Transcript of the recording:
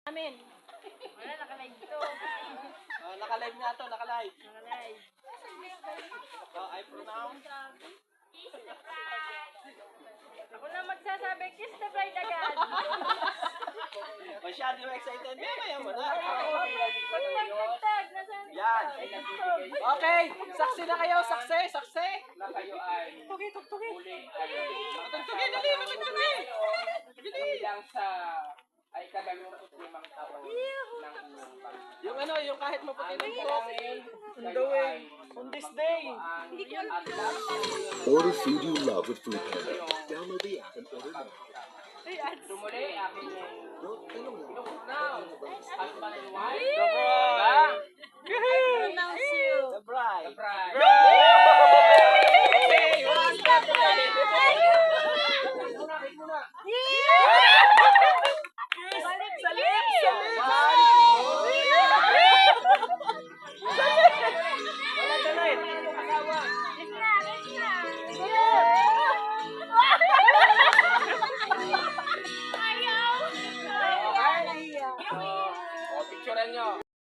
Amin. Wala, nakalive ito. Naka-live nga to, naka-live. Nakalive. I pronounce. Ako na magsasabi, kiss the bride agad. Masyado excited. Maya mo na. Tag, nasaan? Yan. Okay, saksi na kayo. Saksi, saksi. Na kayo ay Tugi, tugi. muling ay Tugi, dali, tugi. kabilang sa ay ika-25 taon ng inyong pag- Yung ano, yung kahit maputi Ang ng buhok. dalangin On the way. On this day. at lahat Order food you love with Food Panda. Download the app and order now. sumuli aking Tanong lang. now husband and wife. The bride. Pronounce you. The bride. The bride. Hey, one step ahead. Muna. Balik, salit.